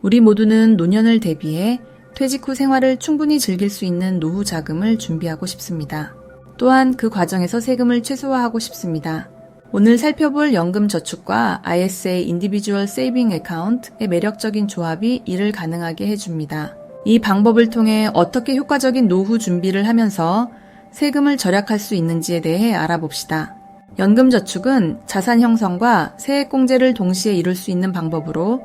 우리 모두는 노년을 대비해 퇴직 후 생활을 충분히 즐길 수 있는 노후 자금을 준비하고 싶습니다. 또한 그 과정에서 세금을 최소화하고 싶습니다. 오늘 살펴볼 연금저축과 ISA Individual Saving Account의 매력적인 조합이 이를 가능하게 해줍니다. 이 방법을 통해 어떻게 효과적인 노후 준비를 하면서 세금을 절약할 수 있는지에 대해 알아봅시다. 연금저축은 자산 형성과 세액공제를 동시에 이룰 수 있는 방법으로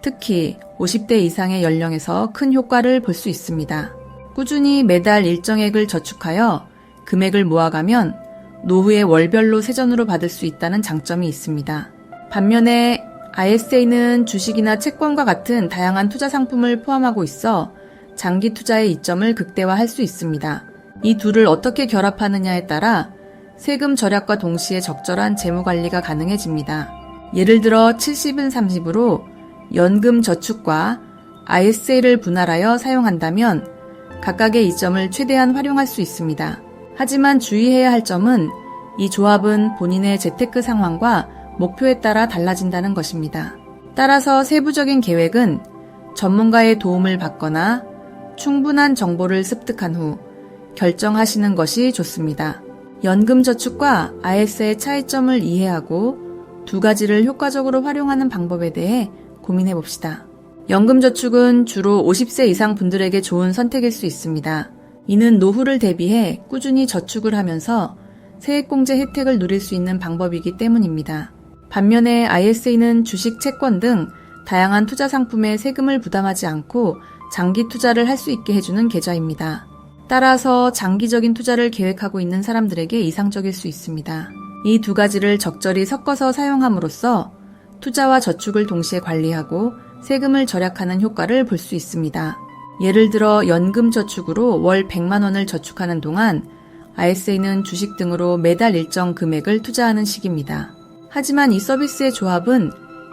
특히 50대 이상의 연령에서 큰 효과를 볼 수 있습니다. 꾸준히 매달 일정액을 저축하여 금액을 모아가면 노후에 월별로 세전으로 받을 수 있다는 장점이 있습니다. 반면에 ISA는 주식이나 채권과 같은 다양한 투자 상품을 포함하고 있어 장기 투자의 이점을 극대화할 수 있습니다. 이 둘을 어떻게 결합하느냐에 따라 세금 절약과 동시에 적절한 재무 관리가 가능해집니다. 예를 들어 70은 30으로 연금 저축과 ISA를 분할하여 사용한다면 각각의 이점을 최대한 활용할 수 있습니다. 하지만 주의해야 할 점은 이 조합은 본인의 재테크 상황과 목표에 따라 달라진다는 것입니다. 따라서 세부적인 계획은 전문가의 도움을 받거나 충분한 정보를 습득한 후 결정하시는 것이 좋습니다. 연금저축과 ISA의 차이점을 이해하고 두 가지를 효과적으로 활용하는 방법에 대해 고민해 봅시다. 연금저축은 주로 50세 이상 분들에게 좋은 선택일 수 있습니다. 이는 노후를 대비해 꾸준히 저축을 하면서 세액공제 혜택을 누릴 수 있는 방법이기 때문입니다. 반면에 ISA는 주식, 채권 등 다양한 투자 상품에 세금을 부담하지 않고 장기 투자를 할 수 있게 해주는 계좌입니다. 따라서 장기적인 투자를 계획하고 있는 사람들에게 이상적일 수 있습니다. 이 두 가지를 적절히 섞어서 사용함으로써 투자와 저축을 동시에 관리하고 세금을 절약하는 효과를 볼 수 있습니다. 예를 들어 연금저축으로 월 100만 원을 저축하는 동안 ISA는 주식 등으로 매달 일정 금액을 투자하는 식입니다. 하지만 이 서비스의 조합은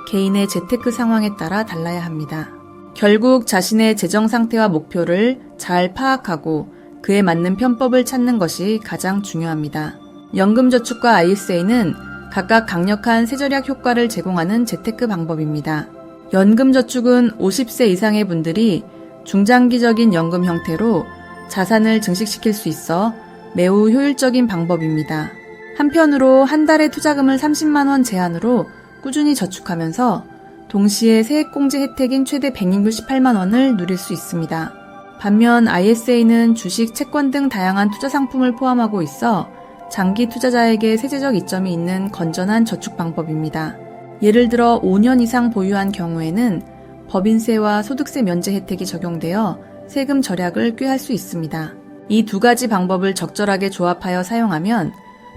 개인의 재테크 상황에 따라 달라야 합니다. 결국 자신의 재정 상태와 목표를 잘 파악하고 그에 맞는 편법을 찾는 것이 가장 중요합니다. 연금저축과 ISA는 각각 강력한 세절약 효과를 제공하는 재테크 방법입니다. 연금저축은 50세 이상의 분들이 중장기적인 연금 형태로 자산을 증식시킬 수 있어 매우 효율적인 방법입니다. 한편으로 한 달에 투자금을 30만 원 제한으로 꾸준히 저축하면서 동시에 세액공제 혜택인 최대 168만 원을 누릴 수 있습니다. 반면 ISA는 주식, 채권 등 다양한 투자 상품을 포함하고 있어 장기 투자자에게 세제적 이점이 있는 건전한 저축 방법입니다. 예를 들어 5년 이상 보유한 경우에는 법인세와 소득세 면제 혜택이 적용되어 세금 절약을 꾀할 수 있습니다. 이 두 가지 방법을 적절하게 조합하여 사용하면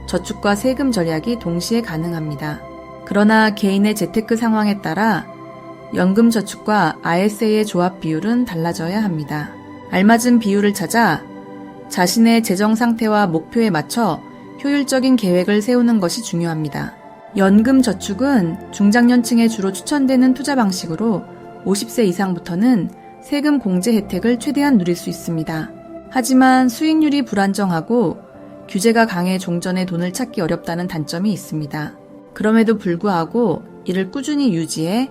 저축과 세금 절약이 동시에 가능합니다. 그러나 개인의 재테크 상황에 따라 연금저축과 ISA의 조합 비율은 달라져야 합니다. 알맞은 비율을 찾아 자신의 재정 상태와 목표에 맞춰 효율적인 계획을 세우는 것이 중요합니다. 연금저축은 중장년층에 주로 추천되는 투자 방식으로 50세 이상부터는 세금 공제 혜택을 최대한 누릴 수 있습니다. 하지만 수익률이 불안정하고 규제가 강해 종전에 돈을 찾기 어렵다는 단점이 있습니다. 그럼에도 불구하고 이를 꾸준히 유지해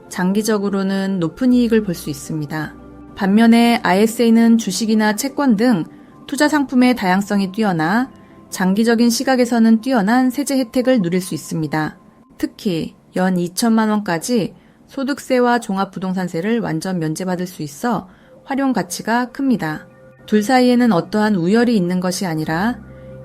장기적으로는 높은 이익을 볼 수 있습니다. 반면에 ISA는 주식이나 채권 등 투자 상품의 다양성이 뛰어나 장기적인 시각에서는 뛰어난 세제 혜택을 누릴 수 있습니다. 특히 연 2천만 원까지 소득세와 종합부동산세를 완전 면제받을 수 있어 활용 가치가 큽니다. 둘 사이에는 어떠한 우열이 있는 것이 아니라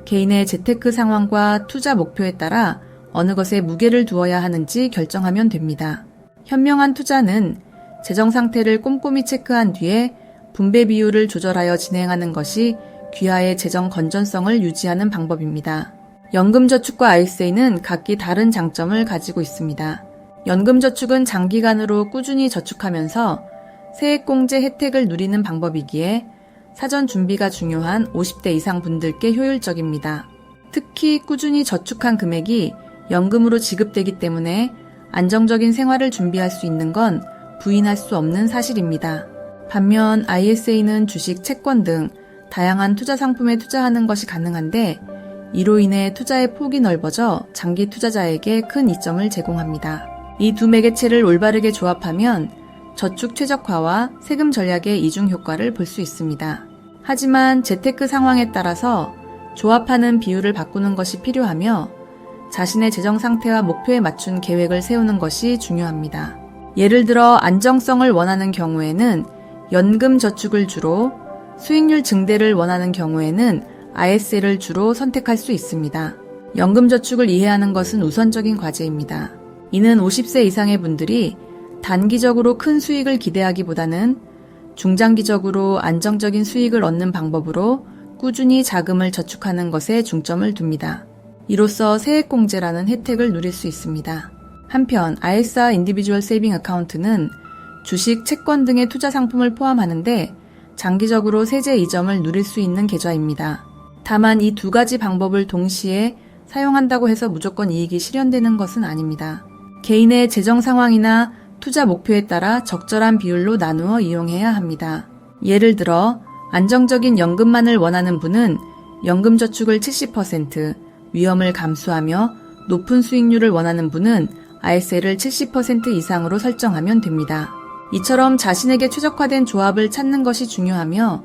개인의 재테크 상황과 투자 목표에 따라 어느 것에 무게를 두어야 하는지 결정하면 됩니다. 현명한 투자는 재정 상태를 꼼꼼히 체크한 뒤에 분배 비율을 조절하여 진행하는 것이 귀하의 재정 건전성을 유지하는 방법입니다. 연금저축과 ISA는 각기 다른 장점을 가지고 있습니다. 연금저축은 장기간으로 꾸준히 저축하면서 세액공제 혜택을 누리는 방법이기에 사전 준비가 중요한 50대 이상 분들께 효율적입니다. 특히 꾸준히 저축한 금액이 연금으로 지급되기 때문에 안정적인 생활을 준비할 수 있는 건 부인할 수 없는 사실입니다. 반면 ISA는 주식, 채권 등 다양한 투자 상품에 투자하는 것이 가능한데 이로 인해 투자의 폭이 넓어져 장기 투자자에게 큰 이점을 제공합니다. 이 두 매개체를 올바르게 조합하면 저축 최적화와 세금 전략의 이중 효과를 볼 수 있습니다. 하지만 재테크 상황에 따라서 조합하는 비율을 바꾸는 것이 필요하며 자신의 재정 상태와 목표에 맞춘 계획을 세우는 것이 중요합니다. 예를 들어 안정성을 원하는 경우에는 연금 저축을 주로, 수익률 증대를 원하는 경우에는 ISA를 주로 선택할 수 있습니다. 연금 저축을 이해하는 것은 우선적인 과제입니다. 이는 50세 이상의 분들이 단기적으로 큰 수익을 기대하기보다는 중장기적으로 안정적인 수익을 얻는 방법으로 꾸준히 자금을 저축하는 것에 중점을 둡니다. 이로써 세액공제라는 혜택을 누릴 수 있습니다. 한편 ISA 인디비주얼 세이빙 어카운트는 주식, 채권 등의 투자 상품을 포함하는데 장기적으로 세제 이점을 누릴 수 있는 계좌입니다. 다만 이 두 가지 방법을 동시에 사용한다고 해서 무조건 이익이 실현되는 것은 아닙니다. 개인의 재정 상황이나 투자 목표에 따라 적절한 비율로 나누어 이용해야 합니다. 예를 들어 안정적인 연금만을 원하는 분은 연금 저축을 70%, 위험을 감수하며 높은 수익률을 원하는 분은 ISA를 70% 이상으로 설정하면 됩니다. 이처럼 자신에게 최적화된 조합을 찾는 것이 중요하며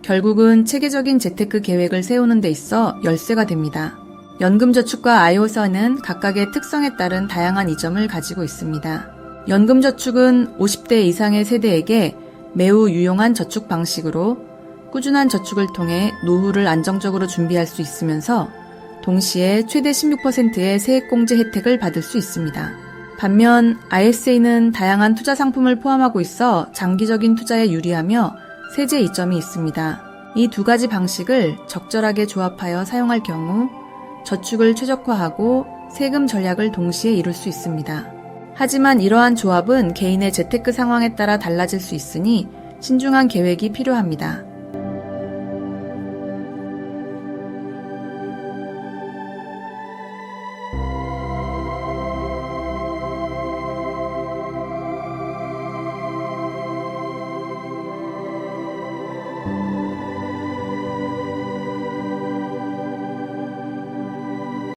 결국은 체계적인 재테크 계획을 세우는 데 있어 열쇠가 됩니다. 연금저축과 ISA는 각각의 특성에 따른 다양한 이점을 가지고 있습니다. 연금저축은 50대 이상의 세대에게 매우 유용한 저축 방식으로 꾸준한 저축을 통해 노후를 안정적으로 준비할 수 있으면서 동시에 최대 16%의 세액공제 혜택을 받을 수 있습니다. 반면 ISA는 다양한 투자 상품을 포함하고 있어 장기적인 투자에 유리하며 세제 이점이 있습니다. 이 두 가지 방식을 적절하게 조합하여 사용할 경우 저축을 최적화하고 세금 전략을 동시에 이룰 수 있습니다. 하지만 이러한 조합은 개인의 재테크 상황에 따라 달라질 수 있으니 신중한 계획이 필요합니다.